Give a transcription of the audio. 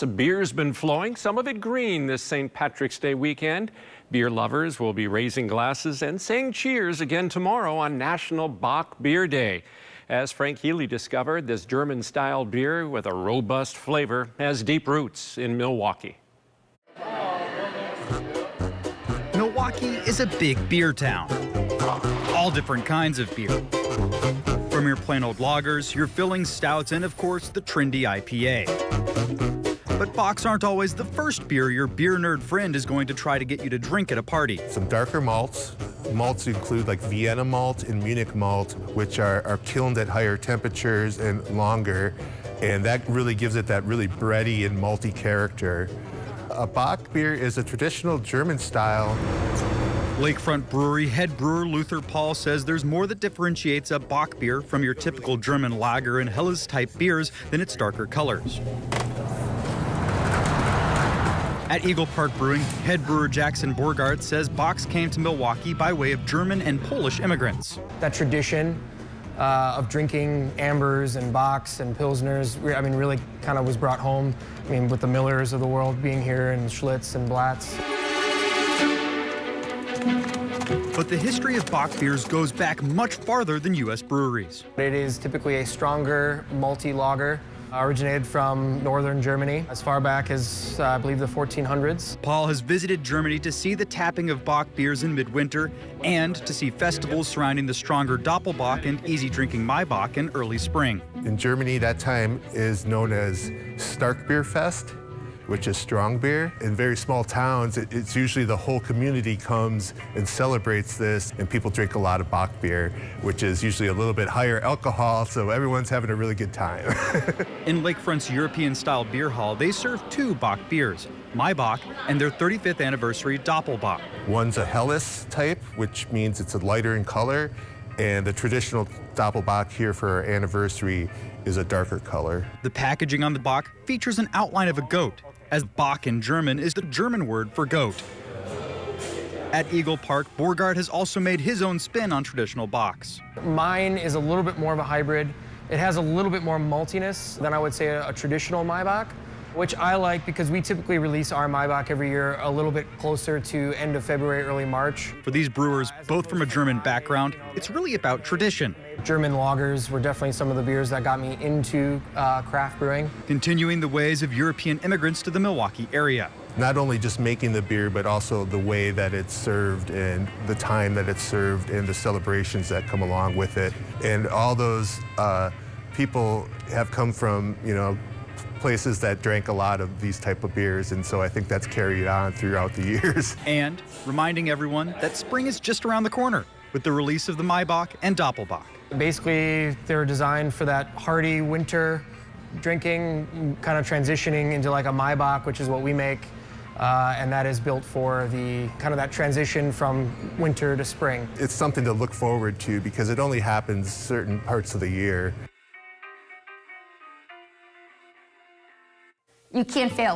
Some beer's been flowing, some of it green this St. Patrick's Day weekend. Beer lovers will be raising glasses and saying cheers again tomorrow on National Bock Beer Day. As Frank Healy discovered, this German-style beer with a robust flavor has deep roots in Milwaukee. Milwaukee is a big beer town. All different kinds of beer. From your plain old lagers, your filling stouts, and of course, the trendy IPA. But Bocks aren't always the first beer your beer nerd friend is going to try to get you to drink at a party. Some darker malts. Malts include like Vienna malt and Munich malt, which are kilned at higher temperatures and longer. And that really gives it that really bready and malty character. A Bock beer is a traditional German style. Lakefront Brewery head brewer Luther Paul says there's more that differentiates a Bock beer from your typical German lager and Helles type beers than its darker colors. At Eagle Park Brewing, head brewer Jackson Borgart says Bocks came to Milwaukee by way of German and Polish immigrants. That tradition of drinking ambers and Bocks and Pilsners, really kind of was brought home. With the Millers of the world being here and Schlitz and Blatz. But the history of Bock beers goes back much farther than U.S. breweries. It is typically a stronger, malty lager. Originated from northern Germany as far back as, I believe, the 1400s. Paul has visited Germany to see the tapping of Bock beers in midwinter and to see festivals surrounding the stronger Doppelbock and easy-drinking Maibock in early spring. In Germany, that time is known as Starkbierfest, which is strong beer. In very small towns, it's usually the whole community comes and celebrates this, and people drink a lot of Bock beer, which is usually a little bit higher alcohol, so everyone's having a really good time. In Lakefront's European-style beer hall, they serve two Bock beers, Maibock and their 35th anniversary Doppelbock. One's a Helles type, which means it's a lighter in color, and the traditional Doppelbock here for our anniversary is a darker color. The packaging on the Bock features an outline of a goat, as Bock in German is the German word for goat. At Eagle Park, Borgard has also made his own spin on traditional Bocks. Mine is a little bit more of a hybrid. It has a little bit more maltiness than I would say a traditional Maibock, which I like because we typically release our Maibock every year a little bit closer to end of February, early March. For these brewers, both from a German background, it's really about tradition. German lagers were definitely some of the beers that got me into craft brewing. Continuing the ways of European immigrants to the Milwaukee area. Not only just making the beer, but also the way that it's served and the time that it's served and the celebrations that come along with it. And all those people have come from, places that drank a lot of these type of beers, and so I think that's carried on throughout the years. And reminding everyone that spring is just around the corner with the release of the Maibock and Doppelbock. Basically, they're designed for that hearty winter drinking, kind of transitioning into like a Maibock, which is what we make, and that is built for the kind of that transition from winter to spring. It's something to look forward to because it only happens certain parts of the year. You can't fail.